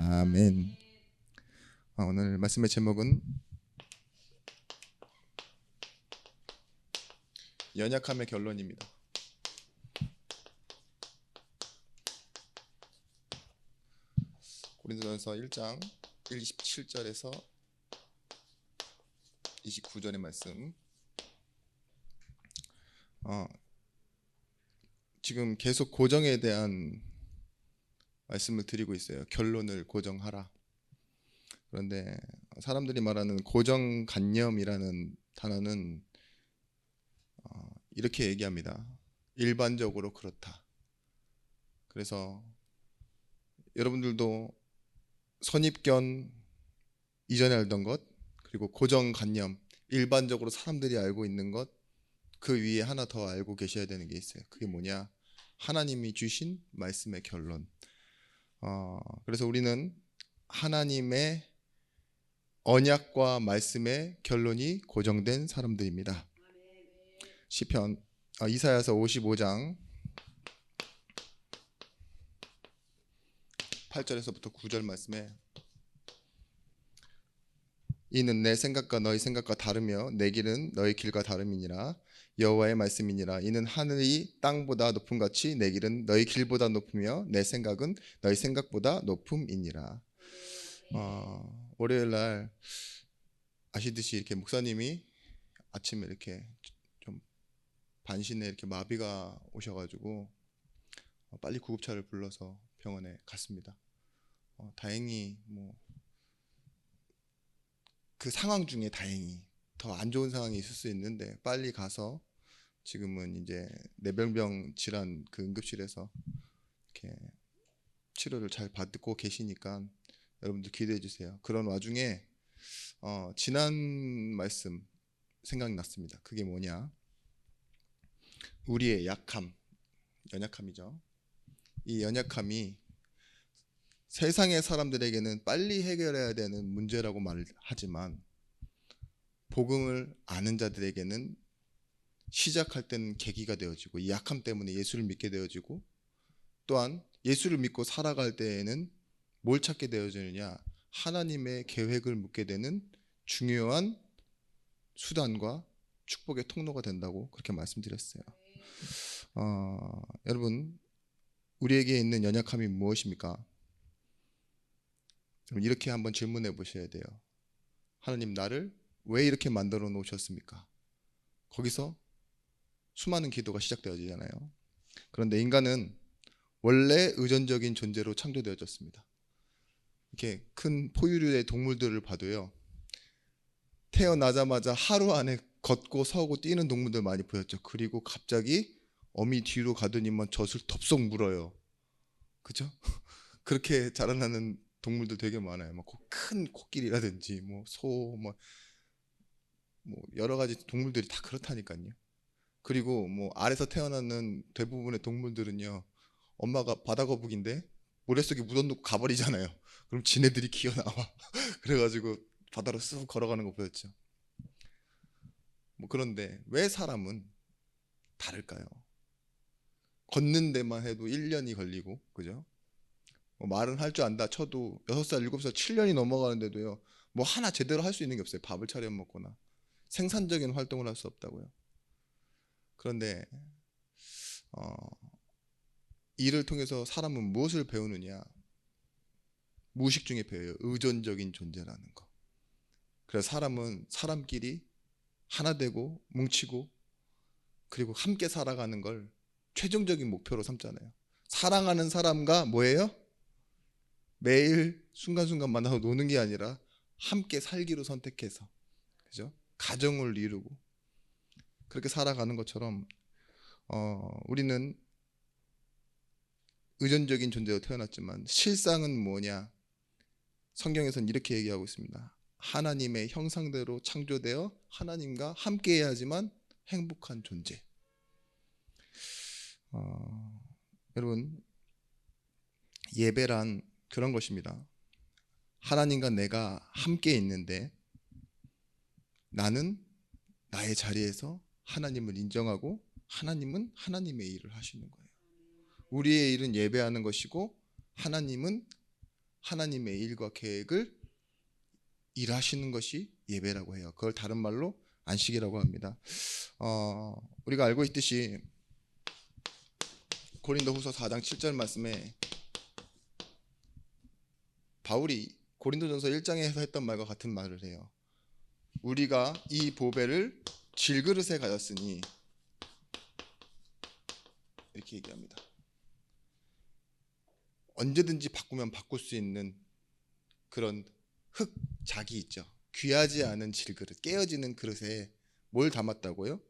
아멘. 오늘 말씀의 제목은 연약함의 결론입니다. 고린도전서 1장 27절에서 29절의 말씀. 지금 계속 고정에 대한 말씀을 드리고 있어요. 결론을 고정하라. 그런데 사람들이 말하는 고정관념이라는 단어는 이렇게 얘기합니다. 일반적으로 그렇다. 그래서 여러분들도 선입견, 이전에 알던 것, 그리고 고정관념, 일반적으로 사람들이 알고 있는 것, 그 위에 하나 더 알고 계셔야 되는 게 있어요. 그게 뭐냐? 하나님이 주신 말씀의 결론. 그래서 우리는 하나님의 언약과 말씀의 결론이 고정된 사람들입니다. 시편 이사야서 55장 8절에서부터 9절 말씀에 이는 내 생각과 너희 생각과 다르며 내 길은 너희 길과 다름이니라. 여호와의 말씀이니라. 이는 하늘이 땅보다 높음 같이 내 길은 너희 길보다 높으며 내 생각은 너희 생각보다 높음이니라. 월요일 날 아시듯이 이렇게 목사님이 아침에 이렇게 좀 반신에 이렇게 마비가 오셔가지고 빨리 구급차를 불러서 병원에 갔습니다. 다행히 그 상황 중에 다행히 더 안 좋은 상황이 있을 수 있는데 빨리 가서 지금은 이제 뇌병변 질환 그 응급실에서 이렇게 치료를 잘 받고 계시니까 여러분들 기대해 주세요. 그런 와중에 지난 말씀 생각났습니다. 그게 뭐냐? 우리의 약함, 연약함이죠. 이 연약함이 세상의 사람들에게는 빨리 해결해야 되는 문제라고 말하지만 복음을 아는 자들에게는 시작할 때는 계기가 되어지고 이 약함 때문에 예수를 믿게 되어지고 또한 예수를 믿고 살아갈 때에는 뭘 찾게 되어지느냐? 하나님의 계획을 묻게 되는 중요한 수단과 축복의 통로가 된다고 그렇게 말씀드렸어요. 여러분, 우리에게 있는 연약함이 무엇입니까? 이렇게 한번 질문해 보셔야 돼요. 하나님, 나를 왜 이렇게 만들어 놓으셨습니까? 거기서 수많은 기도가 시작되어지잖아요. 그런데 인간은 원래 의존적인 존재로 창조되어졌습니다. 이렇게 큰 포유류의 동물들을 봐도요, 태어나자마자 하루 안에 걷고 서고 뛰는 동물들 많이 보였죠. 그리고 갑자기 어미 뒤로 가더니만 젖을 덥석 물어요. 그죠? 그렇게 자라나는 동물들 되게 많아요. 큰 코끼리라든지 소, 여러 가지 동물들이 다 그렇다니까요. 그리고 알에서 태어나는 대부분의 동물들은요, 엄마가 바다거북인데 모래속에 묻어놓고 가버리잖아요. 그럼 지네들이 기어 나와. 그래가지고 바다로 쑥 걸어가는 거 보였죠. 그런데 왜 사람은 다를까요? 걷는 데만 해도 1년이 걸리고, 그죠? 말은 할 줄 안다 쳐도 6살, 7살, 7년이 넘어가는데도요, 하나 제대로 할 수 있는 게 없어요. 밥을 차려 먹거나 생산적인 활동을 할 수 없다고요. 그런데 이를 통해서 사람은 무엇을 배우느냐? 무의식 중에 배워요. 의존적인 존재라는 거. 그래서 사람은 사람끼리 하나 되고 뭉치고 그리고 함께 살아가는 걸 최종적인 목표로 삼잖아요. 사랑하는 사람과 뭐예요? 매일 순간순간 만나서 노는 게 아니라 함께 살기로 선택해서, 그죠? 가정을 이루고 그렇게 살아가는 것처럼 우리는 의존적인 존재로 태어났지만 실상은 뭐냐? 성경에서는 이렇게 얘기하고 있습니다. 하나님의 형상대로 창조되어 하나님과 함께 해야지만 행복한 존재. 여러분, 예배란 그런 것입니다. 하나님과 내가 함께 있는데 나는 나의 자리에서 하나님을 인정하고 하나님은 하나님의 일을 하시는 거예요. 우리의 일은 예배하는 것이고 하나님은 하나님의 일과 계획을 일하시는 것이 예배라고 해요. 그걸 다른 말로 안식이라고 합니다. 우리가 알고 있듯이 고린도후서 4장 7절 말씀에 바울이 고린도전서 1장에서 했던 말과 같은 말을 해요. 우리가 이 보배를 질그릇에 가졌으니, 이렇게 얘기합니다. 언제든지 바꾸면 바꿀 수 있는 그런 흙작이 있죠. 귀하지 않은 질그릇, 깨어지는 그릇에 뭘 담았다고요?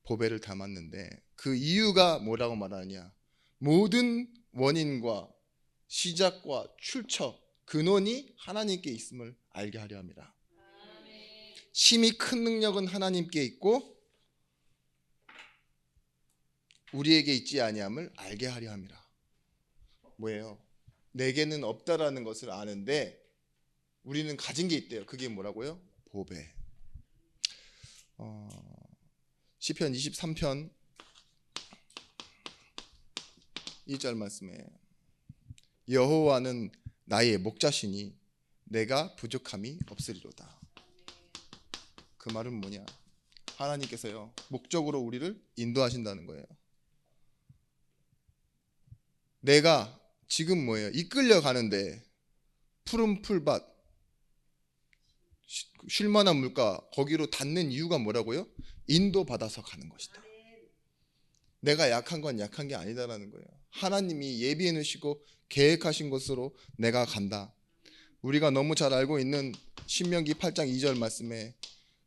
보배를 담았는데, 그 이유가 뭐라고 말하느냐? 모든 원인과 시작과 출처, 근원이 하나님께 있음을 알게 하려 합니다. 심히 큰 능력은 하나님께 있고 우리에게 있지 아니함을 알게 하려 함이라. 뭐예요? 내게는 없다라는 것을 아는데 우리는 가진 게 있대요. 그게 뭐라고요? 보배. 시편 23편 1절 말씀에 여호와는 나의 목자시니 내가 부족함이 없으리로다. 그 말은 뭐냐? 하나님께서요, 목적으로 우리를 인도하신다는 거예요. 내가 지금 뭐예요? 이끌려 가는데 푸른 풀밭, 쉴만한 물가, 거기로 닿는 이유가 뭐라고요? 인도받아서 가는 것이다. 내가 약한 건 약한 게 아니다라는 거예요. 하나님이 예비해 놓으시고 계획하신 것으로 내가 간다. 우리가 너무 잘 알고 있는 신명기 8장 2절 말씀에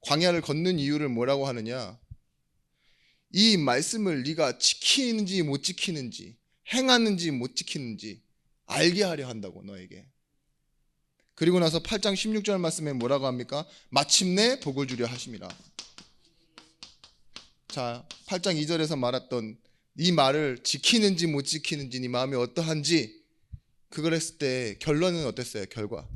광야를 걷는 이유를 뭐라고 하느냐? 이 말씀을 네가 지키는지 못 지키는지, 행하는지 못 지키는지 알게 하려 한다고, 너에게. 그리고 나서 8장 16절 말씀에 뭐라고 합니까? 마침내 복을 주려 하심이라. 자, 8장 2절에서 말했던 이 말을 지키는지 못 지키는지, 네 마음이 어떠한지, 그걸 했을 때 결론은 어땠어요? 결과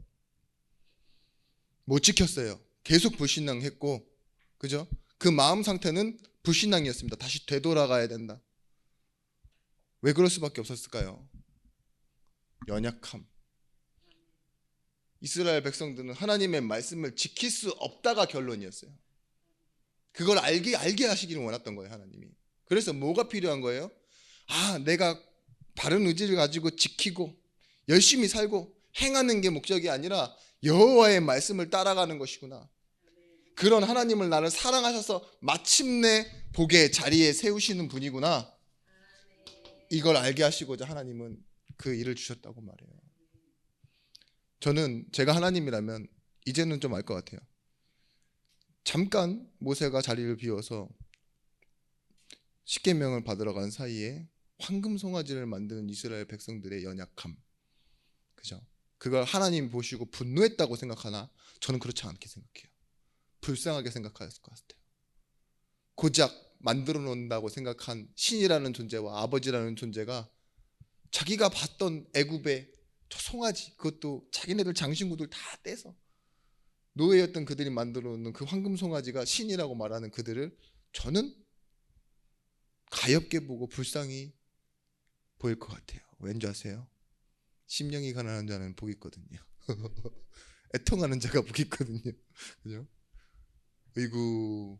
못 지켰어요. 계속 불신앙했고, 그죠? 그 마음 상태는 불신앙이었습니다. 다시 되돌아가야 된다. 왜 그럴 수밖에 없었을까요? 연약함. 이스라엘 백성들은 하나님의 말씀을 지킬 수 없다가 결론이었어요. 그걸 알게 하시기를 원했던 거예요, 하나님이. 그래서 뭐가 필요한 거예요? 내가 바른 의지를 가지고 지키고 열심히 살고 행하는 게 목적이 아니라 여호와의 말씀을 따라가는 것이구나. 그런 하나님을 나를 사랑하셔서 마침내 복의 자리에 세우시는 분이구나. 이걸 알게 하시고자 하나님은 그 일을 주셨다고 말해요. 저는 제가 하나님이라면 이제는 좀 알 것 같아요. 잠깐 모세가 자리를 비워서 십계명을 받으러 간 사이에 황금 송아지를 만드는 이스라엘 백성들의 연약함, 그죠? 그걸 하나님 보시고 분노했다고 생각하나? 저는 그렇지 않게 생각해요. 불쌍하게 생각하였을 것 같아요. 고작 만들어 놓는다고 생각한 신이라는 존재와 아버지라는 존재가 자기가 봤던 애굽의 저 송아지, 그것도 자기네들 장신구들 다 떼서 노예였던 그들이 만들어 놓는 그 황금 송아지가 신이라고 말하는 그들을 저는 가엾게 보고 불쌍히 보일 것 같아요. 왠지 아세요? 심령이 가난한 자는 복이 있거든요. 애통하는 자가 복이 있거든요. 그죠? 으이구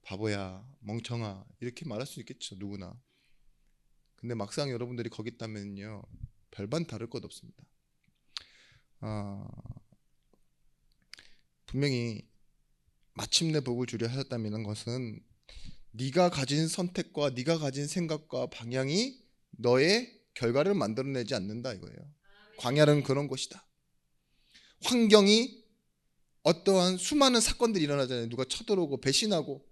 바보야, 멍청아, 이렇게 말할 수 있겠죠, 누구나. 근데 막상 여러분들이 거기 있다면요, 별반 다를 것 없습니다. 분명히 마침내 복을 주려 하셨다는 것은 네가 가진 선택과 네가 가진 생각과 방향이 너의 결과를 만들어내지 않는다 이거예요. 광야는 그런 곳이다. 환경이 어떠한 수많은 사건들이 일어나잖아요. 누가 쳐들어오고 배신하고,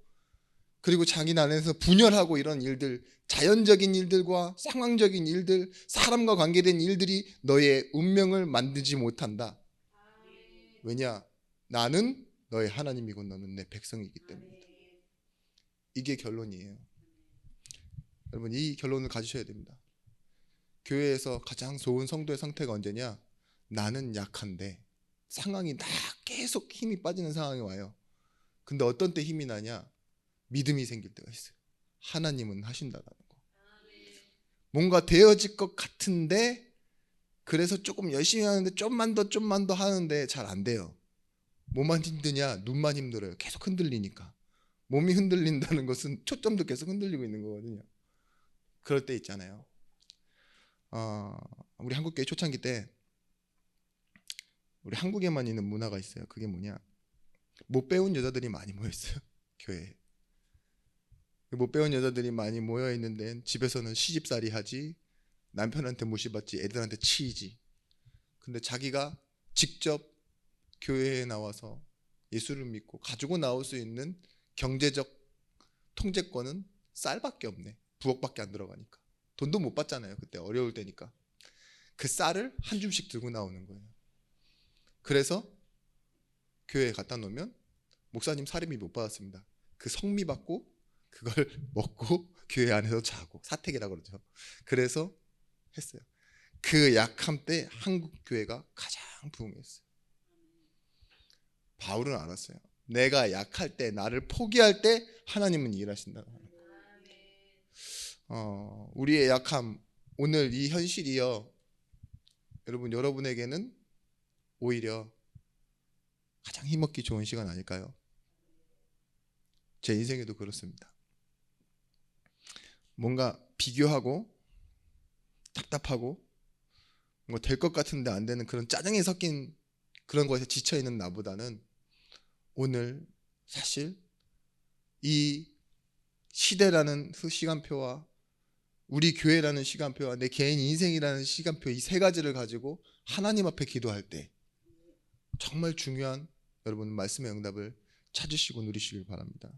그리고 자기 안에서 분열하고, 이런 일들, 자연적인 일들과 상황적인 일들, 사람과 관계된 일들이 너의 운명을 만들지 못한다. 왜냐? 나는 너의 하나님이고 너는 내 백성이기 때문이다. 이게 결론이에요. 여러분, 이 결론을 가지셔야 됩니다. 교회에서 가장 좋은 성도의 상태가 언제냐? 나는 약한데 상황이 나 계속 힘이 빠지는 상황이 와요. 근데 어떤 때 힘이 나냐? 믿음이 생길 때가 있어요. 하나님은 하신다라는 거. 뭔가 되어질 것 같은데 그래서 조금 열심히 하는데 좀만 더 하는데 잘 안 돼요. 뭐만 힘드냐? 눈만 힘들어요. 계속 흔들리니까. 몸이 흔들린다는 것은 초점도 계속 흔들리고 있는 거거든요. 그럴 때 있잖아요. 우리 한국교회 초창기 때 우리 한국에만 있는 문화가 있어요. 그게 뭐냐? 못 배운 여자들이 많이 모여 있어요. 교회에. 못 배운 여자들이 많이 모여 있는 데는 집에서는 시집살이 하지, 남편한테 무시받지, 애들한테 치이지. 근데 자기가 직접 교회에 나와서 예수를 믿고 가지고 나올 수 있는 경제적 통제권은 쌀밖에 없네. 부엌밖에 안 들어가니까. 돈도 못 받잖아요. 그때 어려울 때니까. 그 쌀을 한 줌씩 들고 나오는 거예요. 그래서 교회에 갖다 놓으면 목사님 사례비 못 받았습니다. 그 성미 받고 그걸 먹고 교회 안에서 자고, 사택이라고 그러죠. 그래서 했어요. 그 약함 때 한국 교회가 가장 부흥했어요. 바울은 알았어요. 내가 약할 때, 나를 포기할 때 하나님은 일하신다. 우리의 약함, 오늘 이 현실이요, 여러분에게는 오히려 가장 힘없기 좋은 시간 아닐까요? 제 인생에도 그렇습니다. 뭔가 비교하고 답답하고 뭐 될 것 같은데 안 되는 그런 짜증이 섞인 그런 것에 지쳐있는 나보다는 오늘 사실 이 시대라는 시간표와 우리 교회라는 시간표와 내 개인 인생이라는 시간표, 이 세 가지를 가지고 하나님 앞에 기도할 때 정말 중요한 여러분 말씀의 응답을 찾으시고 누리시길 바랍니다.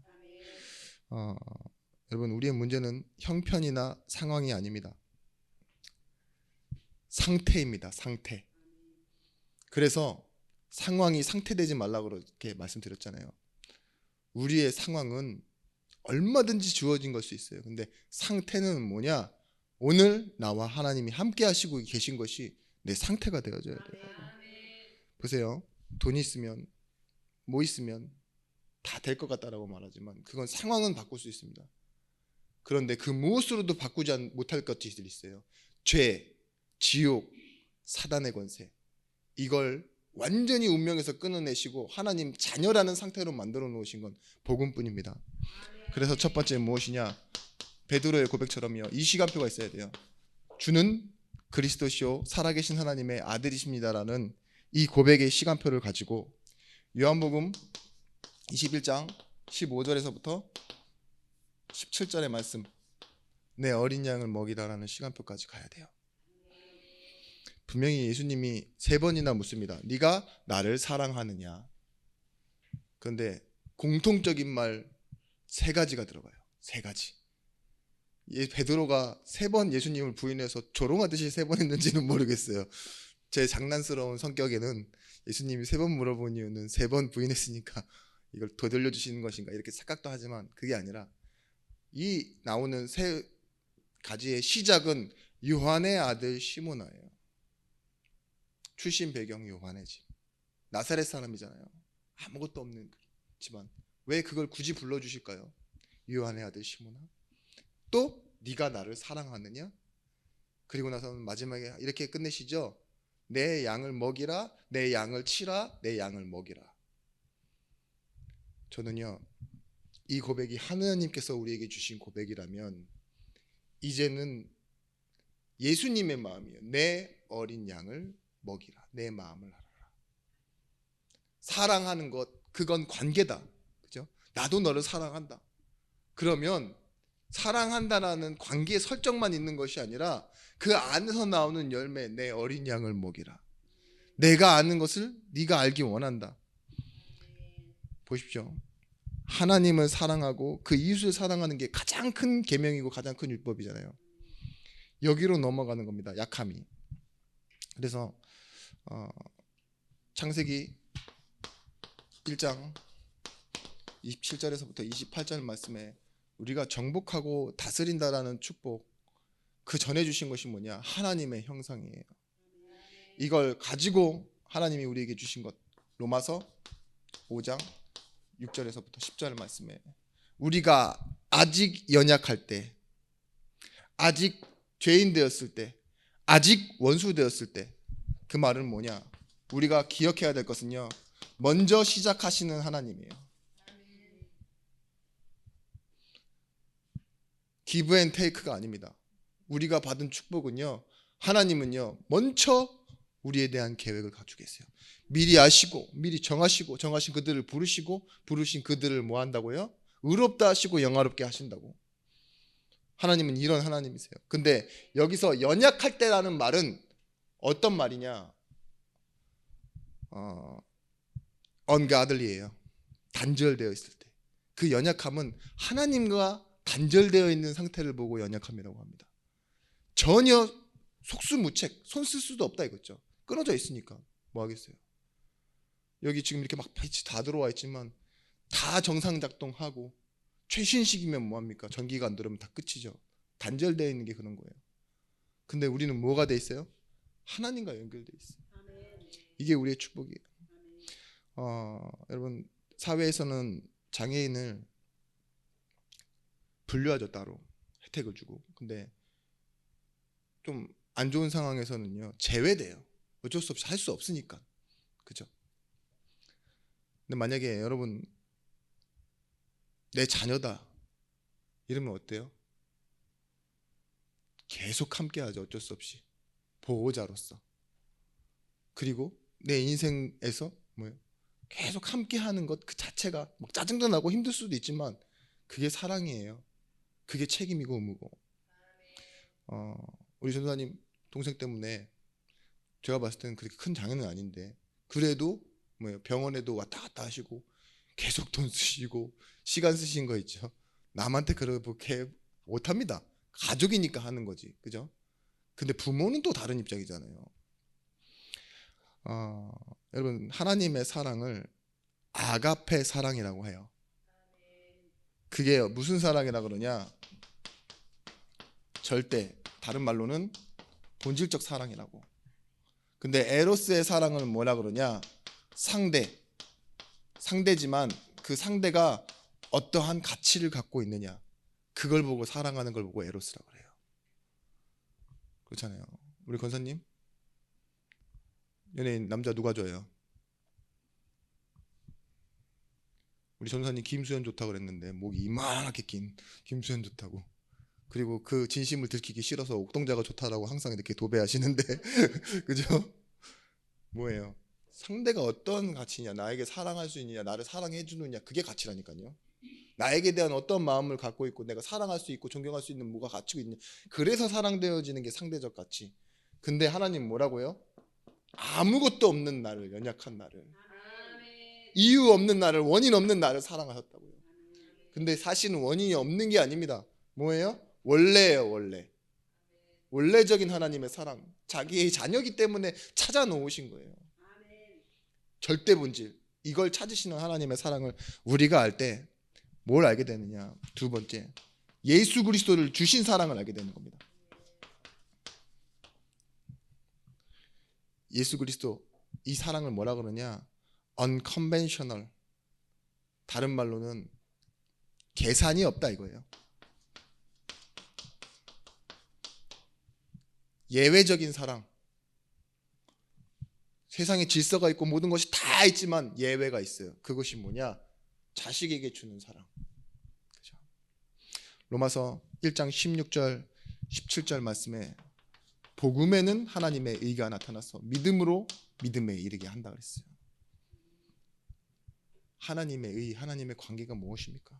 여러분, 우리의 문제는 형편이나 상황이 아닙니다. 상태입니다. 상태. 그래서 상황이 상태되지 말라고 그렇게 말씀드렸잖아요. 우리의 상황은 얼마든지 주어진 걸 수 있어요. 근데 상태는 뭐냐? 오늘 나와 하나님이 함께 하시고 계신 것이 내 상태가 되어져야 돼요. 보세요. 돈이 있으면 뭐 있으면 다 될 것 같다라고 말하지만 그건 상황은 바꿀 수 있습니다. 그런데 그 무엇으로도 바꾸지 못할 것들이 있어요. 죄, 지옥, 사단의 권세. 이걸 완전히 운명에서 끊어내시고 하나님 자녀라는 상태로 만들어 놓으신 건 복음뿐입니다. 그래서 첫 번째 무엇이냐? 베드로의 고백처럼요. 이 시간표가 있어야 돼요. 주는 그리스도시요 살아계신 하나님의 아들이십니다라는 이 고백의 시간표를 가지고 요한복음 21장 15절에서부터 17절의 말씀, 내 어린 양을 먹이라라는 시간표까지 가야 돼요. 분명히 예수님이 3번이나 묻습니다. 네가 나를 사랑하느냐? 그런데 공통적인 말 3가지가 들어가요. 3가지. 베드로가 3번 예수님을 부인해서 조롱하듯이 3번 했는지는 모르겠어요. 제 장난스러운 성격에는 예수님이 3번 물어본 이유는 3번 부인했으니까 이걸 되돌려 주시는 것인가 이렇게 착각도 하지만 그게 아니라 이 나오는 3가지의 시작은 요한의 아들 시모나예요. 출신 배경 요한의 집. 나사렛 사람이잖아요. 아무것도 없는 집안. 왜 그걸 굳이 불러주실까요? 요한의 아들 시모나. 또 네가 나를 사랑하느냐? 그리고 나서는 마지막에 이렇게 끝내시죠. 내 양을 먹이라, 내 양을 치라, 내 양을 먹이라. 저는요, 이 고백이 하나님께서 우리에게 주신 고백이라면 이제는 예수님의 마음이에요. 내 어린 양을 먹이라. 내 마음을 알아라. 사랑하는 것, 그건 관계다. 그죠? 나도 너를 사랑한다. 그러면 사랑한다라는 관계 설정만 있는 것이 아니라 그 안에서 나오는 열매, 내 어린 양을 먹이라. 내가 아는 것을 네가 알기 원한다. 보십시오. 하나님을 사랑하고 그 이웃을 사랑하는 게 가장 큰 계명이고 가장 큰 율법이잖아요. 여기로 넘어가는 겁니다. 약함이. 그래서 창세기 1장 27절에서부터 28절 말씀에 우리가 정복하고 다스린다라는 축복, 그 전에 주신 것이 뭐냐? 하나님의 형상이에요. 이걸 가지고 하나님이 우리에게 주신 것, 로마서 5장 6절에서부터 10절 말씀에 우리가 아직 연약할 때, 아직 죄인 되었을 때, 아직 원수 되었을 때, 그 말은 뭐냐? 우리가 기억해야 될 것은요, 먼저 시작하시는 하나님이에요. 기브 앤 테이크가 아닙니다. 우리가 받은 축복은요, 하나님은요 먼저 우리에 대한 계획을 가지고 계세요. 미리 아시고 미리 정하시고 정하신 그들을 부르시고 부르신 그들을 뭐 한다고요? 의롭다 하시고 영화롭게 하신다고. 하나님은 이런 하나님이세요. 근데 여기서 연약할 때라는 말은 어떤 말이냐? ungodly예요. 단절되어 있을 때. 그 연약함은 하나님과 단절되어 있는 상태를 보고 연약함이라고 합니다. 전혀 속수무책, 손 쓸 수도 없다 이거죠. 끊어져 있으니까 뭐 하겠어요. 여기 지금 이렇게 막 빛이 다 들어와 있지만 다 정상 작동하고 최신식이면 뭐합니까? 전기가 안 들어오면 다 끝이죠. 단절되어 있는 게 그런 거예요. 근데 우리는 뭐가 돼 있어요? 하나님과 연결돼 있어요. 이게 우리의 축복이에요. 여러분, 사회에서는 장애인을 분류하죠. 따로 혜택을 주고. 근데 좀 안 좋은 상황에서는요 제외돼요. 어쩔 수 없이 할 수 없으니까. 그죠? 근데 만약에 여러분 내 자녀다 이러면 어때요? 계속 함께 하죠. 어쩔 수 없이 보호자로서. 그리고 내 인생에서 뭐예요? 계속 함께 하는 것 그 자체가 막 짜증도 나고 힘들 수도 있지만 그게 사랑이에요. 그게 책임이고 의무고. 우리 전도사님 동생 때문에 제가 봤을 때는 그렇게 큰 장애는 아닌데 그래도 뭐예요? 병원에도 왔다 갔다 하시고 계속 돈 쓰시고 시간 쓰신 거 있죠. 남한테 그렇게 못합니다. 가족이니까 하는 거지, 그죠? 근데 부모는 또 다른 입장이잖아요. 여러분, 하나님의 사랑을 아가페 사랑이라고 해요. 그게 무슨 사랑이라 그러냐? 절대, 다른 말로는 본질적 사랑이라고. 근데 에로스의 사랑은 뭐라 그러냐? 상대지만 그 상대가 어떠한 가치를 갖고 있느냐, 그걸 보고 사랑하는 걸 보고 에로스라고 그래요. 그렇잖아요. 우리 권사님 연예인 남자 누가 좋아해요? 우리 전사님 김수현 좋다고 그랬는데 목이 이만하게 낀 김수현 좋다고. 그리고 그 진심을 들키기 싫어서 옥동자가 좋다라고 항상 이렇게 도배하시는데 그죠? 뭐예요? 상대가 어떤 가치냐, 나에게 사랑할 수 있느냐, 나를 사랑해 주느냐, 그게 가치라니까요. 나에게 대한 어떤 마음을 갖고 있고 내가 사랑할 수 있고 존경할 수 있는 뭐가 갖추고 있느냐, 그래서 사랑되어지는 게 상대적 가치. 근데 하나님 뭐라고요? 아무것도 없는 나를, 연약한 나를, 이유 없는 나를, 원인 없는 나를 사랑하셨다고요. 근데 사실은 원인이 없는 게 아닙니다. 뭐예요? 원래예요. 원래적인 하나님의 사랑, 자기의 자녀이기 때문에 찾아 놓으신 거예요. 절대 본질, 이걸 찾으시는 하나님의 사랑을 우리가 알 때 뭘 알게 되느냐? 두 번째, 예수 그리스도를 주신 사랑을 알게 되는 겁니다. 예수 그리스도, 이 사랑을 뭐라 그러냐? unconventional, 다른 말로는 계산이 없다 이거예요. 예외적인 사랑. 세상에 질서가 있고 모든 것이 다 있지만 예외가 있어요. 그것이 뭐냐? 자식에게 주는 사랑. 그죠? 로마서 1장 16절 17절 말씀에 복음에는 하나님의 의가 나타나서 믿음으로 믿음에 이르게 한다 그랬어요. 하나님의 의, 하나님의 관계가 무엇입니까?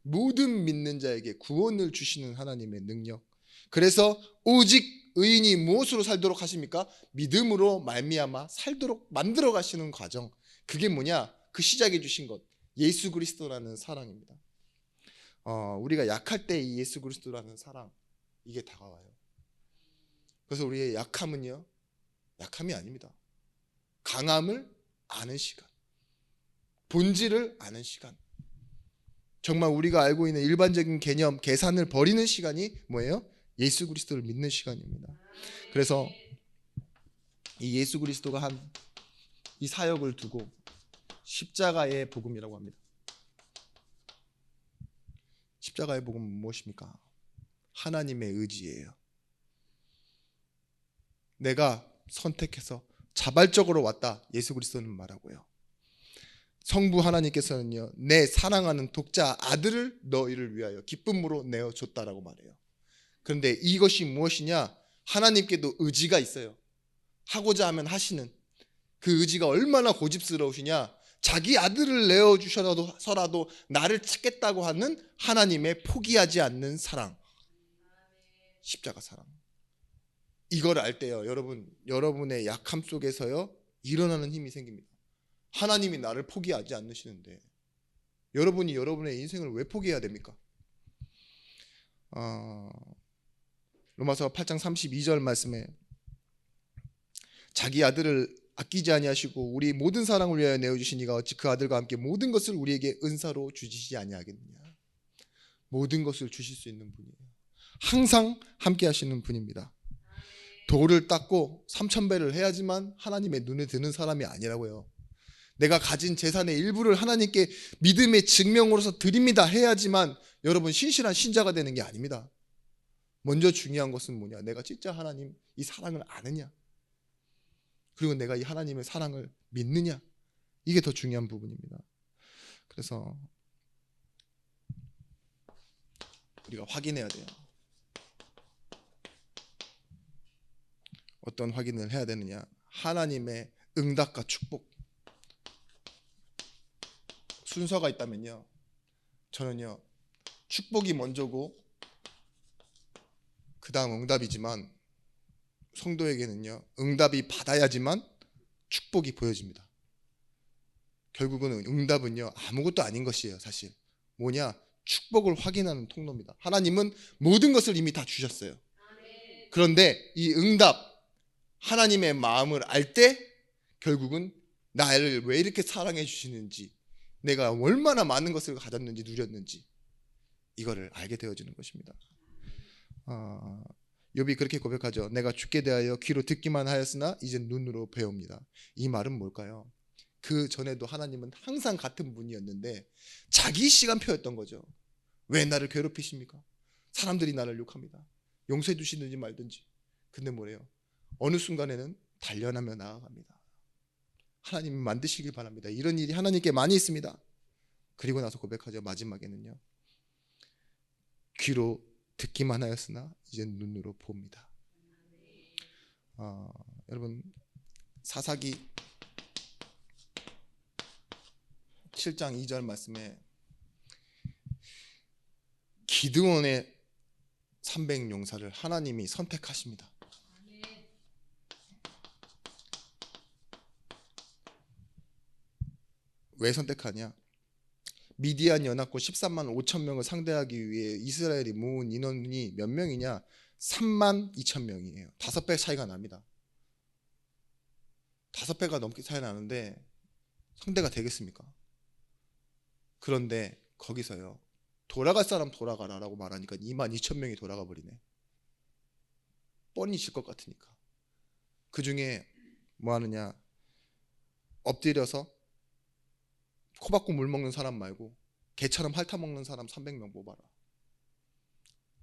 모든 믿는 자에게 구원을 주시는 하나님의 능력. 그래서 오직 의인이 무엇으로 살도록 하십니까? 믿음으로 말미암아 살도록 만들어 가시는 과정. 그게 뭐냐? 그 시작해 주신 것, 예수 그리스도라는 사랑입니다. 우리가 약할 때 이 예수 그리스도라는 사랑, 이게 다가와요. 그래서 우리의 약함은요, 약함이 아닙니다. 강함을 아는 시간, 본질을 아는 시간. 정말 우리가 알고 있는 일반적인 개념, 계산을 버리는 시간이 뭐예요? 예수 그리스도를 믿는 시간입니다. 그래서 이 예수 그리스도가 한 이 사역을 두고 십자가의 복음이라고 합니다. 십자가의 복음은 무엇입니까? 하나님의 의지예요. 내가 선택해서 자발적으로 왔다. 예수 그리스도는 말하고요. 성부 하나님께서는요, 내 사랑하는 독자 아들을 너희를 위하여 기쁨으로 내어줬다라고 말해요. 그런데 이것이 무엇이냐? 하나님께도 의지가 있어요. 하고자 하면 하시는 그 의지가 얼마나 고집스러우시냐? 자기 아들을 내어주셔서라도 나를 찾겠다고 하는 하나님의 포기하지 않는 사랑, 십자가 사랑. 이걸 알 때요, 여러분의 약함 속에서요 일어나는 힘이 생깁니다. 하나님이 나를 포기하지 않으시는데 여러분이 여러분의 인생을 왜 포기해야 됩니까? 로마서 8장 32절 말씀에 자기 아들을 아끼지 아니하시고 우리 모든 사랑을 위하여 내어주시니가 어찌 그 아들과 함께 모든 것을 우리에게 은사로 주시지 아니하겠느냐. 모든 것을 주실 수 있는 분이에요. 항상 함께 하시는 분입니다. 돌을 닦고 3,000배를 해야지만 하나님의 눈에 드는 사람이 아니라고요. 내가 가진 재산의 일부를 하나님께 믿음의 증명으로서 드립니다 해야지만 여러분 신실한 신자가 되는 게 아닙니다. 먼저 중요한 것은 뭐냐? 내가 진짜 하나님 이 사랑을 아느냐? 그리고 내가 이 하나님의 사랑을 믿느냐? 이게 더 중요한 부분입니다. 그래서 우리가 확인해야 돼요. 어떤 확인을 해야 되느냐? 하나님의 응답과 축복. 순서가 있다면요, 저는요 축복이 먼저고 그 다음 응답이지만 성도에게는요 응답이 받아야지만 축복이 보여집니다. 결국은 응답은요 아무것도 아닌 것이에요. 사실 뭐냐? 축복을 확인하는 통로입니다. 하나님은 모든 것을 이미 다 주셨어요. 그런데 이 응답, 하나님의 마음을 알 때 결국은 나를 왜 이렇게 사랑해 주시는지, 내가 얼마나 많은 것을 가졌는지 누렸는지 이거를 알게 되어지는 것입니다. 욥이 그렇게 고백하죠. 내가 주께 대하여 귀로 듣기만 하였으나 이젠 눈으로 배웁니다. 이 말은 뭘까요? 그 전에도 하나님은 항상 같은 분이었는데 자기 시간표였던 거죠. 왜 나를 괴롭히십니까? 사람들이 나를 욕합니다. 용서해 주시든지 말든지. 근데 뭐래요? 어느 순간에는 단련하며 나아갑니다. 하나님이 만드시길 바랍니다. 이런 일이 하나님께 많이 있습니다. 그리고 나서 고백하죠. 마지막에는요, 귀로 듣기만 하였으나 이제 눈으로 봅니다. 여러분 사사기 7장 2절 말씀에 기드온의 300용사를 하나님이 선택하십니다. 왜 선택하냐? 미디안 연합군 13만 5천 명을 상대하기 위해 이스라엘이 모은 인원이 몇 명이냐? 3만 2천 명이에요. 5배 차이가 납니다. 5배가 넘게 차이 나는데 상대가 되겠습니까? 그런데 거기서요, 돌아갈 사람 돌아가라라고 말하니까 2만 2천 명이 돌아가 버리네. 뻔히 질 것 같으니까. 그 중에 뭐 하느냐? 엎드려서 코박고 물 먹는 사람 말고 개처럼 핥아먹는 사람 300명 뽑아라.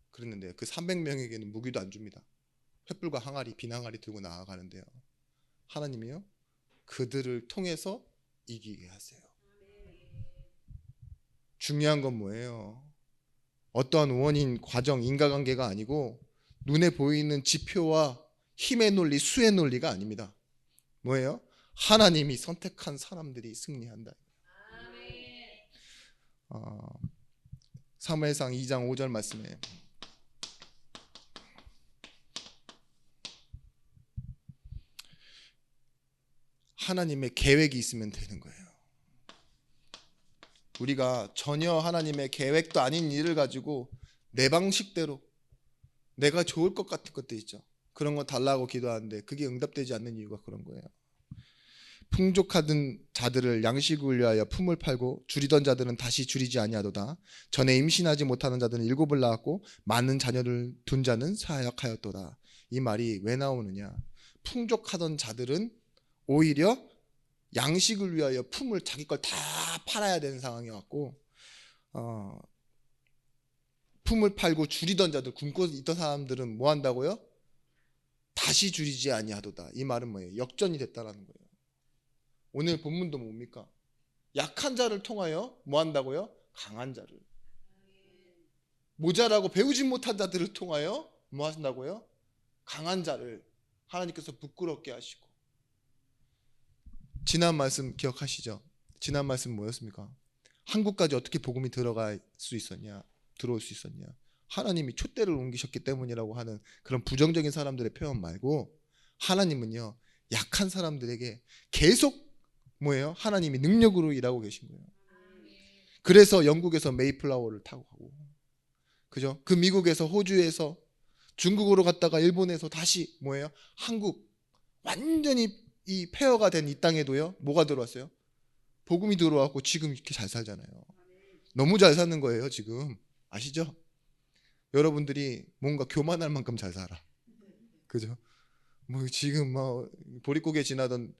그랬는데 그 300명에게는 무기도 안 줍니다. 횃불과 항아리, 빈항아리 들고 나아가는데요, 하나님이요 그들을 통해서 이기게 하세요. 중요한 건 뭐예요? 어떠한 원인, 과정, 인과관계가 아니고 눈에 보이는 지표와 힘의 논리, 수의 논리가 아닙니다. 뭐예요? 하나님이 선택한 사람들이 승리한다. 사무엘상 2장 5절 말씀에 하나님의 계획이 있으면 되는 거예요. 우리가 전혀 하나님의 계획도 아닌 일을 가지고 내 방식대로 내가 좋을 것 같은 것도 있죠. 그런 거 달라고 기도하는데 그게 응답되지 않는 이유가 그런 거예요. 풍족하던 자들을 양식을 위하여 품을 팔고 줄이던 자들은 다시 줄이지 아니하도다. 전에 임신하지 못하는 자들은 7을 낳았고 많은 자녀를 둔 자는 사역하였도다. 이 말이 왜 나오느냐? 풍족하던 자들은 오히려 양식을 위하여 품을 자기 걸 다 팔아야 되는 상황이 왔고, 품을 팔고 줄이던 자들, 굶고 있던 사람들은 뭐 한다고요? 다시 줄이지 아니하도다. 이 말은 뭐예요? 역전이 됐다라는 거예요. 오늘 본문도 뭡니까? 약한 자를 통하여 뭐 한다고요? 강한 자를. 모자라고 배우지 못한 자들을 통하여 뭐 하신다고요? 강한 자를 하나님께서 부끄럽게 하시고. 지난 말씀 기억하시죠? 지난 말씀 뭐였습니까? 한국까지 어떻게 복음이 들어올 수 있었냐? 하나님이 촛대를 옮기셨기 때문이라고 하는 그런 부정적인 사람들의 표현 말고, 하나님은요 약한 사람들에게 계속 뭐예요? 하나님이 능력으로 일하고 계신 거예요. 그래서 영국에서 메이플라워를 타고 가고, 그죠? 그 미국에서, 호주에서, 중국으로 갔다가 일본에서 다시 뭐예요? 한국, 완전히 이 폐허가 된 이 땅에도요 뭐가 들어왔어요? 복음이 들어왔고 지금 이렇게 잘 살잖아요. 너무 잘 사는 거예요 지금. 아시죠? 여러분들이 뭔가 교만할 만큼 잘 살아. 그죠? 뭐 지금 뭐 보릿고개 지나던,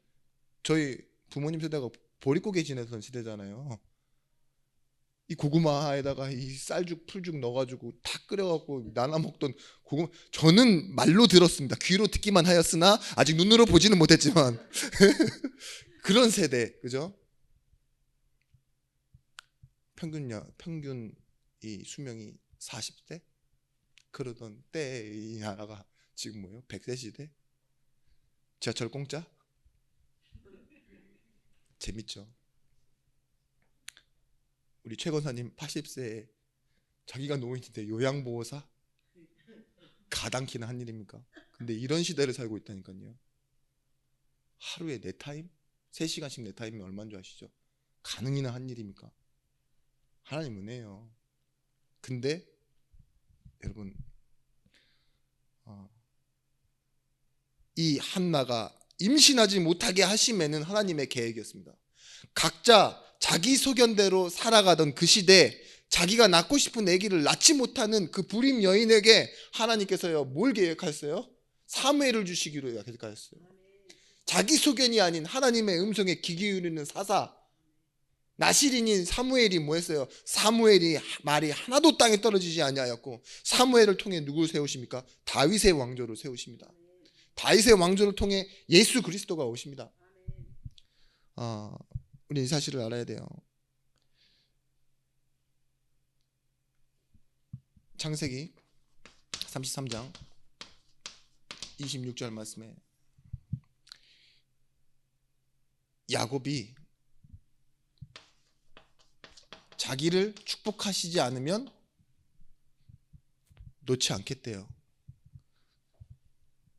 저희 부모님 세대가 보릿고개 지내던 시대잖아요. 이 고구마에다가 이 쌀죽 풀죽 넣어가지고 다 끓여갖고 나눠 먹던 고구마, 저는 말로 들었습니다. 귀로 듣기만 하였으나 아직 눈으로 보지는 못했지만 그런 세대, 그죠? 평균 이 수명이 40대 그러던 때 이 나라가 지금 뭐예요? 100세 시대? 지하철 공짜? 재밌죠? 우리 최 권사님 80세에 자기가 노인인데 요양보호사? 가당키나 한 일입니까? 근데 이런 시대를 살고 있다니까요. 하루에 4타임? 3시간씩 4타임이면 얼마인 줄 아시죠? 가능이나 한 일입니까? 하나님 은혜예요. 근데 여러분, 이 한나가 임신하지 못하게 하심에는 하나님의 계획이었습니다. 각자 자기 소견대로 살아가던 그 시대에 자기가 낳고 싶은 아기를 낳지 못하는 그 불임 여인에게 하나님께서요 뭘 계획하셨어요? 사무엘을 주시기로 계획하셨어요. 자기 소견이 아닌 하나님의 음성에 귀 기울이는 사사, 나실인인 사무엘이 뭐 했어요? 사무엘이 말이 하나도 땅에 떨어지지 아니하였고, 사무엘을 통해 누구를 세우십니까? 다윗의 왕조를 세우십니다. 다윗의 왕조를 통해 예수 그리스도가 오십니다. 우리 이 사실을 알아야 돼요. 창세기 33장 26절 말씀에 야곱이 자기를 축복하시지 않으면 놓지 않겠대요.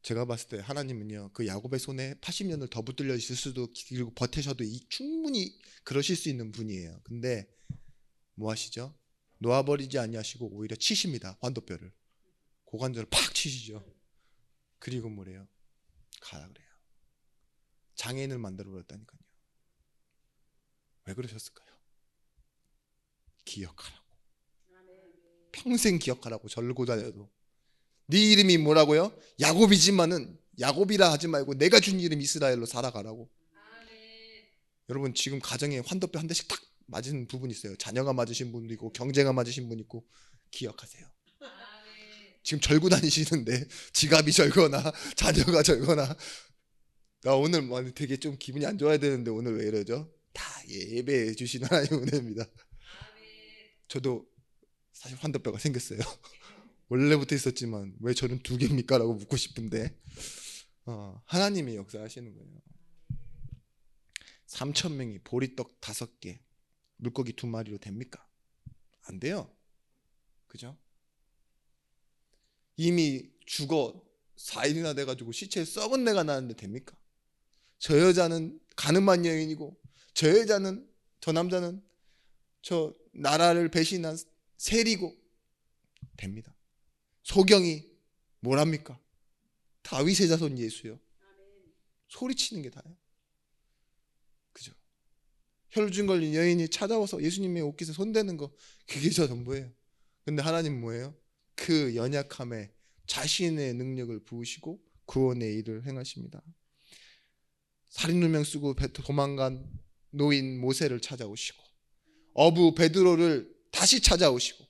제가 봤을 때 하나님은요 그 야곱의 손에 80년을 더 붙들려 있을 수도, 그리고 버티셔도 충분히 그러실 수 있는 분이에요. 근데 뭐 하시죠? 놓아버리지 아니하시고 오히려 치십니다. 환도뼈를, 고관절을 팍 치시죠. 그리고 뭐래요? 가라 그래요. 장애인을 만들어 버렸다니까요. 왜 그러셨을까요? 기억하라고. 평생 기억하라고. 절고 다녀도 네 이름이 뭐라고요? 야곱이지만은 야곱이라 하지 말고 내가 준 이름 이스라엘로 살아가라고. 여러분 지금 가정에 환도뼈 한 대씩 딱 맞은 부분 있어요. 자녀가 맞으신 분도 있고 경제가 맞으신 분 있고. 기억하세요. 지금 절고 다니시는데 지갑이 절거나 자녀가 절거나. 나 오늘 뭐 되게 좀 기분이 안 좋아야 되는데 오늘 왜 이러죠? 다 예배해 주신 하나님의 은혜입니다. 저도 사실 환도뼈가 생겼어요. 원래부터 있었지만 왜 저는 2개입니까? 라고 묻고 싶은데 하나님이 역사하시는 거예요. 3,000명이 보리떡 5개, 물고기 2마리로 됩니까? 안 돼요. 그죠? 이미 죽어 4일이나 돼가지고 시체에 썩은 내가 나는데 됩니까? 저 여자는 가늠한 여인이고 저 남자는 저 나라를 배신한 세리고 됩니다. 소경이 뭐랍니까? 다윗의 자손 예수요. 소리치는 게 다예요. 그죠? 혈중 걸린 여인이 찾아와서 예수님의 옷깃에 손대는 거, 그게 저 전부예요. 근데 하나님 뭐예요? 그 연약함에 자신의 능력을 부으시고 구원의 일을 행하십니다. 살인누명 쓰고 도망간 노인 모세를 찾아오시고, 어부 베드로를 다시 찾아오시고,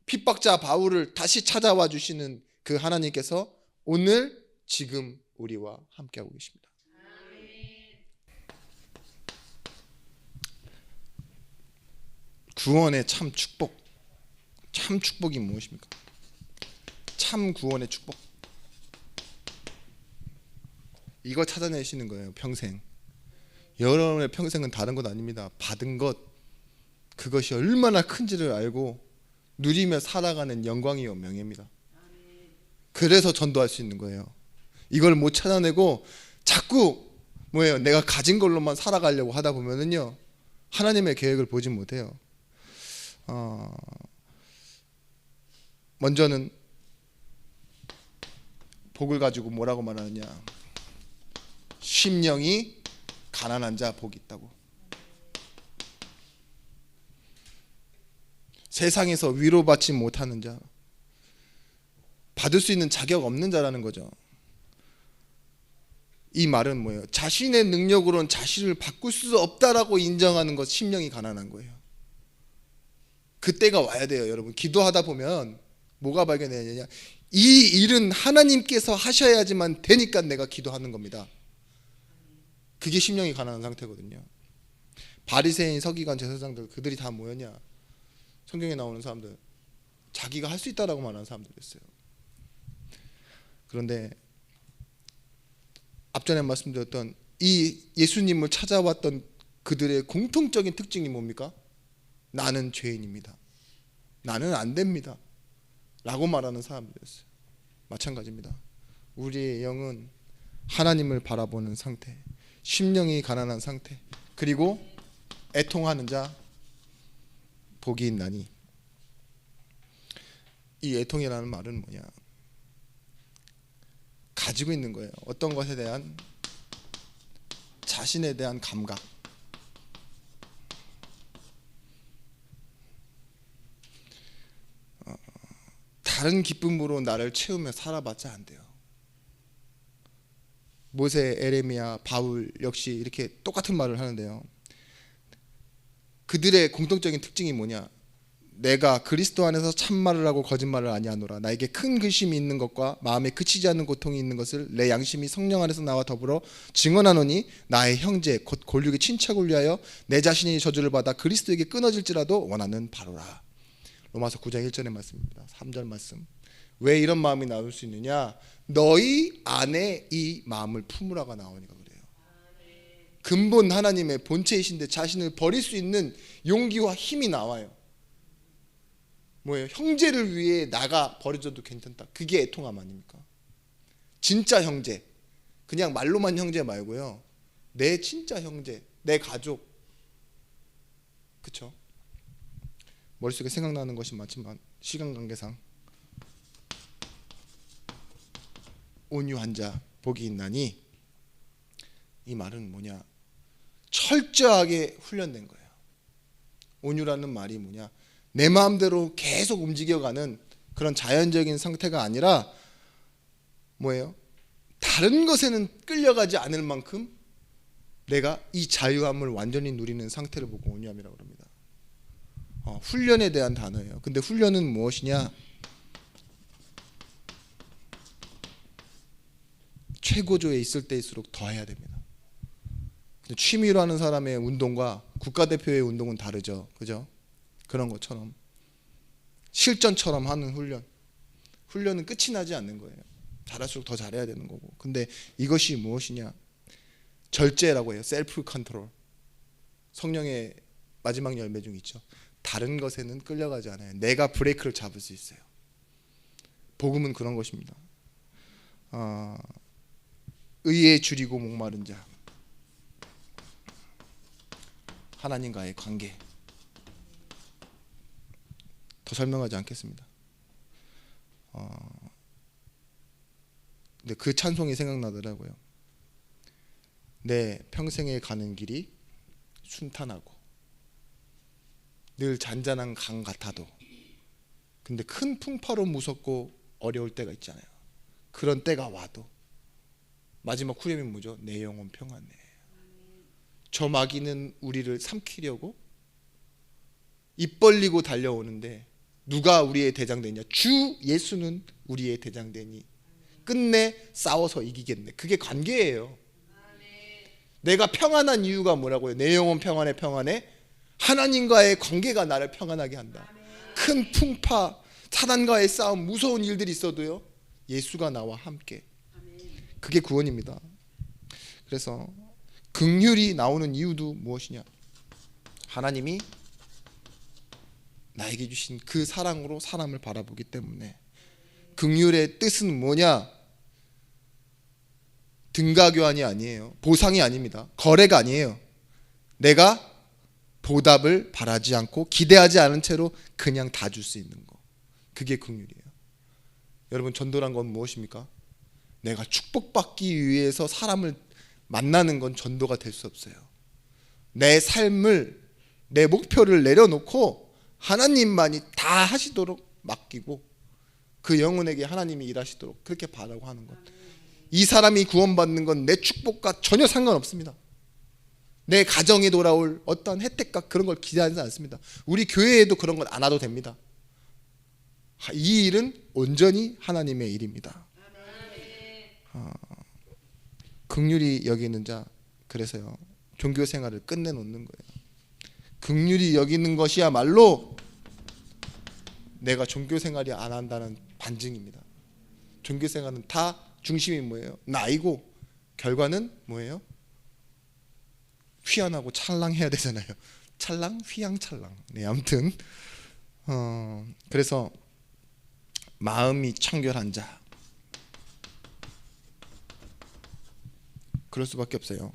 핍박자 바울을 다시 찾아와 주시는 그 하나님께서 오늘 지금 우리와 함께하고 계십니다. 구원의 참 축복이 무엇입니까? 참 구원의 축복. 이거 찾아내시는 거예요. 평생. 여러분의 평생은 다른 것 아닙니다. 받은 것, 그것이 얼마나 큰지를 알고 누리며 살아가는 영광이요 명예입니다. 그래서 전도할 수 있는 거예요. 이걸 못 찾아내고 자꾸 내가 가진 걸로만 살아가려고 하다 보면은요, 하나님의 계획을 보지 못해요. 먼저는 복을 가지고 뭐라고 말하느냐? 심령이 가난한 자 복이 있다고. 세상에서 위로받지 못하는 자, 받을 수 있는 자격 없는 자라는 거죠. 이 말은 뭐예요? 자신의 능력으로는 자신을 바꿀 수 없다라고 인정하는 것, 심령이 가난한 거예요. 그때가 와야 돼요. 여러분, 기도하다 보면 뭐가 발견되느냐, 이 일은 하나님께서 하셔야지만 되니까 내가 기도하는 겁니다. 그게 심령이 가난한 상태거든요. 바리새인, 서기관, 제사장들, 그들이 다 뭐였냐? 성경에 나오는 사람들, 자기가 할 수 있다라고 말하는 사람들이었어요. 그런데 앞전에 말씀드렸던 이 예수님을 찾아왔던 그들의 공통적인 특징이 뭡니까? 나는 죄인입니다. 나는 안 됩니다. 라고 말하는 사람들이었어요. 마찬가지입니다. 우리의 영은 하나님을 바라보는 상태, 심령이 가난한 상태, 그리고 애통하는 자 복이 있나니. 이 애통이라는 말은 뭐냐? 가지고 있는 거예요. 어떤 것에 대한, 자신에 대한 감각. 다른 기쁨으로 나를 채우며 살아봤자 안 돼요. 모세, 에레미야, 바울 역시 이렇게 똑같은 말을 하는데요. 그들의 공통적인 특징이 뭐냐? 내가 그리스도 안에서 참말을 하고 거짓말을 아니하노라. 나에게 큰 근심이 있는 것과 마음에 그치지 않는 고통이 있는 것을 내 양심이 성령 안에서 나와 더불어 증언하노니 나의 형제 곧 골육의 친척을 위하여 내 자신이 저주를 받아 그리스도에게 끊어질지라도 원하는 바로라. 로마서 9장 1절의 말씀입니다. 3절 말씀. 왜 이런 마음이 나올 수 있느냐? 너희 안에 이 마음을 품으라가 나오니까 그래요. 근본 하나님의 본체이신데 자신을 버릴 수 있는 용기와 힘이 나와요. 뭐예요? 형제를 위해 나가 버려져도 괜찮다. 그게 애통함 아닙니까? 진짜 형제, 그냥 말로만 형제 말고요, 내 진짜 형제, 내 가족. 그쵸? 머릿속에 생각나는 것이 많지만 시간 관계상 온유한 자 복이 있나니, 이 말은 뭐냐? 철저하게 훈련된 거예요. 온유라는 말이 뭐냐? 내 마음대로 계속 움직여가는 그런 자연적인 상태가 아니라 뭐예요? 다른 것에는 끌려가지 않을 만큼 내가 이 자유함을 완전히 누리는 상태를 보고 온유함이라고 합니다. 훈련에 대한 단어예요. 근데 훈련은 무엇이냐? 최고조에 있을 때일수록 더 해야 됩니다. 취미로 하는 사람의 운동과 국가대표의 운동은 다르죠. 그죠? 그런 것처럼 실전처럼 하는 훈련은 끝이 나지 않는 거예요. 잘할수록 더 잘해야 되는 거고. 근데 이것이 무엇이냐? 절제라고 해요. 셀프 컨트롤. 성령의 마지막 열매 중 있죠. 다른 것에는 끌려가지 않아요. 내가 브레이크를 잡을 수 있어요. 복음은 그런 것입니다. 의에 줄이고 목마른 자, 하나님과의 관계. 더 설명하지 않겠습니다. 근데 그 찬송이 생각나더라고요. 내 평생에 가는 길이 순탄하고 늘 잔잔한 강 같아도, 근데 큰 풍파로 무섭고 어려울 때가 있잖아요. 그런 때가 와도 마지막 후렴이 뭐죠? 내 영혼 평안해. 저 마귀는 우리를 삼키려고 입 벌리고 달려오는데 누가 우리의 대장되냐? 주 예수는 우리의 대장되니 끝내 싸워서 이기겠네. 그게 관계예요. 내가 평안한 이유가 뭐라고요? 내 영혼 평안해. 하나님과의 관계가 나를 평안하게 한다. 큰 풍파, 사단과의 싸움, 무서운 일들이 있어도요, 예수가 나와 함께. 그게 구원입니다. 그래서 긍휼이 나오는 이유도 무엇이냐? 하나님이 나에게 주신 그 사랑으로 사람을 바라보기 때문에. 긍휼의 뜻은 뭐냐? 등가교환이 아니에요. 보상이 아닙니다. 거래가 아니에요. 내가 보답을 바라지 않고 기대하지 않은 채로 그냥 다 줄 수 있는 거. 그게 긍휼이에요. 여러분, 전도란 건 무엇입니까? 내가 축복받기 위해서 사람을 만나는 건 전도가 될 수 없어요. 내 삶을, 내 목표를 내려놓고 하나님만이 다 하시도록 맡기고 그 영혼에게 하나님이 일하시도록 그렇게 바라고 하는 것. 이 사람이 구원받는 건 내 축복과 전혀 상관없습니다. 내 가정에 돌아올 어떤 혜택과 그런 걸 기대하지 않습니다. 우리 교회에도 그런 건 안 와도 됩니다. 이 일은 온전히 하나님의 일입니다. 긍휼히 여기는 자, 그래서요, 종교 생활을 끝내놓는 거예요. 긍휼히 여기는 것이야말로 내가 종교 생활이 안 한다는 반증입니다. 종교 생활은 다 중심이 뭐예요? 나이고 결과는 뭐예요? 휘황하고 찰랑해야 되잖아요. 찰랑, 휘황, 찰랑. 네, 아무튼 그래서 마음이 청결한 자, 그럴 수밖에 없어요.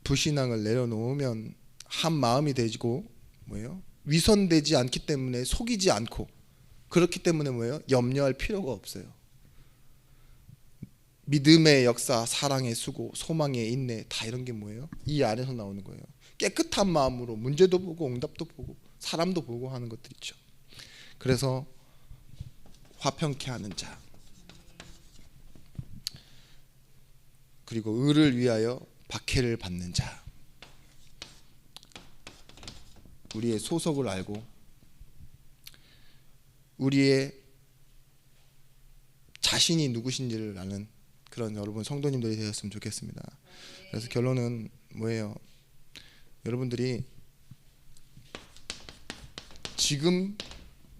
불신앙을 내려놓으면 한 마음이 되고 뭐예요? 위선되지 않기 때문에 속이지 않고, 그렇기 때문에 뭐예요? 염려할 필요가 없어요. 믿음의 역사, 사랑의 수고, 소망의 인내, 다 이런 게 뭐예요? 이 안에서 나오는 거예요. 깨끗한 마음으로 문제도 보고 응답도 보고 사람도 보고 하는 것들 있죠. 그래서 화평케 하는 자, 그리고 의를 위하여 박해를 받는 자, 우리의 소속을 알고 우리의 자신이 누구신지를 아는 그런 여러분 성도님들이 되었으면 좋겠습니다. 그래서 결론은 뭐예요? 여러분들이 지금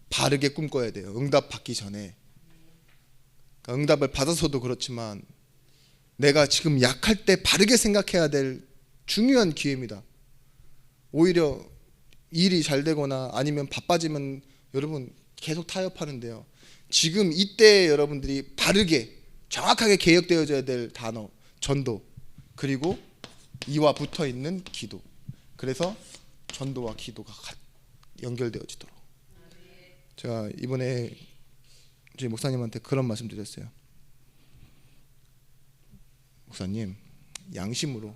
바르게 꿈꿔야 돼요. 응답 받기 전에. 그러니까 응답을 받아서도 그렇지만 내가 지금 약할 때 바르게 생각해야 될 중요한 기회입니다. 오히려 일이 잘 되거나 아니면 바빠지면 여러분 계속 타협하는데요. 지금 이때 여러분들이 바르게 정확하게 개혁되어져야 될 단어, 전도, 그리고 이와 붙어있는 기도. 그래서 전도와 기도가 연결되어지도록. 제가 이번에 저희 목사님한테 그런 말씀 드렸어요. 목사님, 양심으로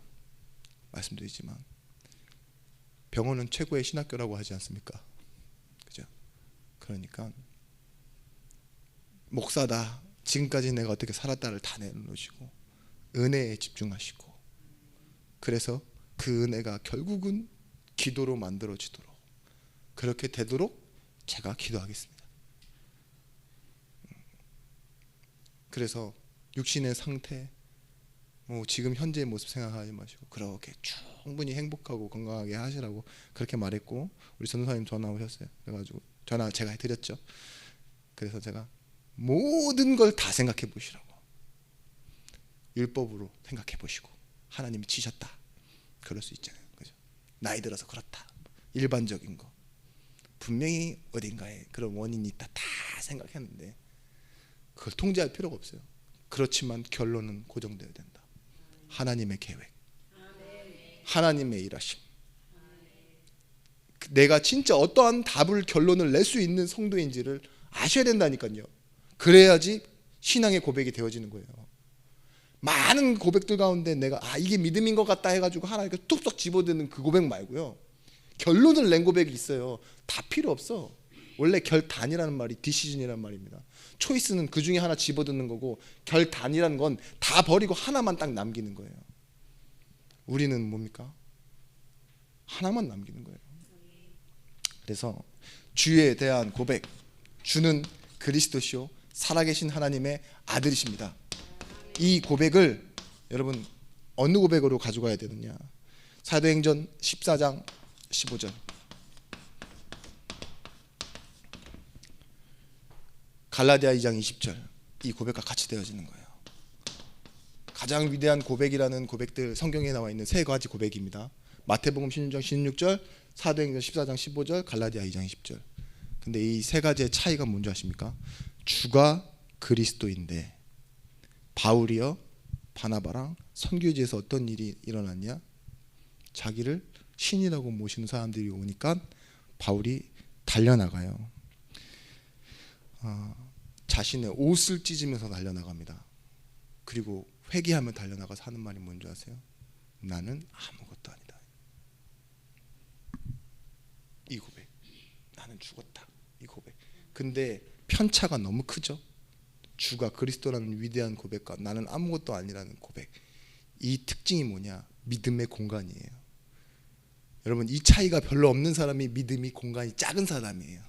말씀드리지만 병원은 최고의 신학교라고 하지 않습니까? 그죠? 그러니까 목사다, 지금까지 내가 어떻게 살았다를 다 내놓으시고 은혜에 집중하시고, 그래서 그 은혜가 결국은 기도로 만들어지도록, 그렇게 되도록 제가 기도하겠습니다. 그래서 육신의 상태, 뭐 지금 현재의 모습 생각하지 마시고 그렇게 충분히 행복하고 건강하게 하시라고 그렇게 말했고, 우리 전도사님 전화 오셨어요. 그래가지고 전화 제가 해드렸죠. 그래서 제가 모든 걸 다 생각해 보시라고, 율법으로 생각해 보시고 하나님이 치셨다, 그럴 수 있잖아요. 그죠? 나이 들어서 그렇다, 일반적인 거 분명히 어딘가에 그런 원인이 있다, 다 생각했는데 그걸 통제할 필요가 없어요. 그렇지만 결론은 고정되어야 된다. 하나님의 계획, 하나님의 일하심. 내가 진짜 어떠한 답을, 결론을 낼 수 있는 성도인지를 아셔야 된다니까요. 그래야지 신앙의 고백이 되어지는 거예요. 많은 고백들 가운데 내가 이게 믿음인 것 같다 해가지고 하나님께 뚝뚝 집어드는 그 고백 말고요, 결론을 낸 고백이 있어요. 다 필요 없어. 원래 결단이라는 말이 디시즌이라는 말입니다. 초이스는 그 중에 하나 집어드는 거고, 결단이라는 건 다 버리고 하나만 딱 남기는 거예요. 우리는 뭡니까? 하나만 남기는 거예요. 그래서 주에 대한 고백, 주는 그리스도시요 살아계신 하나님의 아들이십니다. 이 고백을 여러분 어느 고백으로 가져가야 되느냐? 사도행전 14장 15절. 갈라디아 2장 20절. 이 고백과 같이 되어지는 거예요. 가장 위대한 고백이라는 고백들 성경에 나와 있는 세 가지 고백입니다. 마태복음 16장 16절, 사도행전 14장 15절, 갈라디아 2장 20절. 근데 이 세 가지의 차이가 뭔지 아십니까? 주가 그리스도인데 바울이요 바나바랑 선교지에서 어떤 일이 일어났냐? 자기를 신이라고 모시는 사람들이 오니까 바울이 달려나가요. 자신의 옷을 찢으면서 달려나갑니다. 그리고 회개하며 달려나가서 하는 말이 뭔지 아세요? 나는 아무것도 아니다. 이 고백. 나는 죽었다. 이 고백. 근데 편차가 너무 크죠? 주가 그리스도라는 위대한 고백과 나는 아무것도 아니라는 고백. 이 특징이 뭐냐? 믿음의 공간이에요. 여러분 이 차이가 별로 없는 사람이 믿음이 공간이 작은 사람이에요.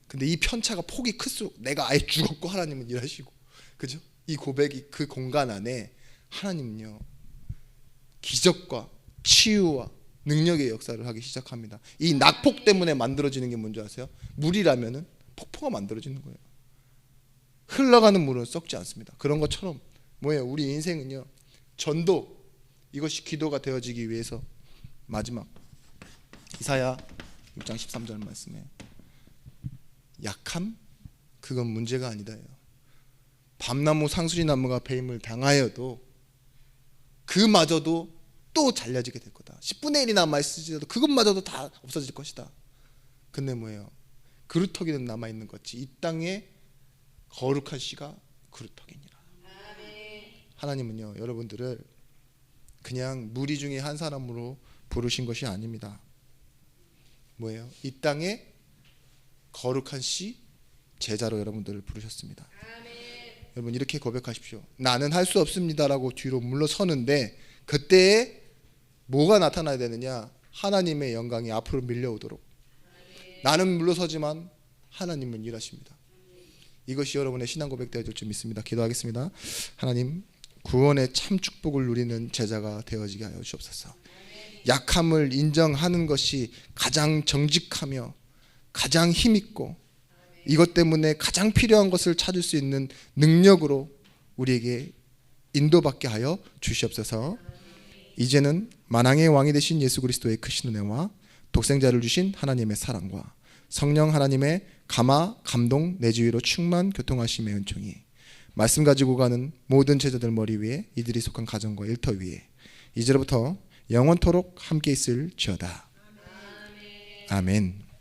근데 이 편차가 폭이 클수록 내가 아예 죽었고 하나님은 일하시고, 그죠? 이 고백이 그 공간 안에 하나님은요 기적과 치유와 능력의 역사를 하기 시작합니다. 이 낙폭 때문에 만들어지는 게 뭔지 아세요? 물이라면은 폭포가 만들어지는 거예요. 흘러가는 물은 썩지 않습니다. 그런 것처럼 뭐예요? 우리 인생은요 전도, 이것이 기도가 되어지기 위해서 마지막 이사야 6장 13절 말씀에 약함? 그건 문제가 아니다요. 밤나무 상수리나무가 배임을 당하여도 그마저도 또 잘려지게 될 거다. 10분의 1이 남아있을지라도 그것마저도 다 없어질 것이다. 근데 뭐예요? 그루터기는 남아있는 것이 이 땅에 거룩한 씨가 그루터기니라. 하나님은요 여러분들을 그냥 무리 중에 한 사람으로 부르신 것이 아닙니다. 뭐예요? 이 땅에 거룩한 씨 제자로 여러분들을 부르셨습니다. 여러분 이렇게 고백하십시오. 나는 할 수 없습니다라고 뒤로 물러서는데 그때에 뭐가 나타나야 되느냐? 하나님의 영광이 앞으로 밀려오도록. 나는 물러서지만 하나님은 일하십니다. 이것이 여러분의 신앙 고백 되어질 줄 믿습니다. 기도하겠습니다. 하나님 구원의 참 축복을 누리는 제자가 되어지게 하여 주옵소서. 약함을 인정하는 것이 가장 정직하며 가장 힘있고 이것 때문에 가장 필요한 것을 찾을 수 있는 능력으로 우리에게 인도받게 하여 주시옵소서. 이제는 만왕의 왕이 되신 예수 그리스도의 크신 은혜와 독생자를 주신 하나님의 사랑과 성령 하나님의 감화, 감동, 내주위로 충만 교통하심의 은총이 말씀 가지고 가는 모든 제자들 머리 위에 이들이 속한 가정과 일터 위에 이제로부터 영원토록 함께 있을지어다. 아멘.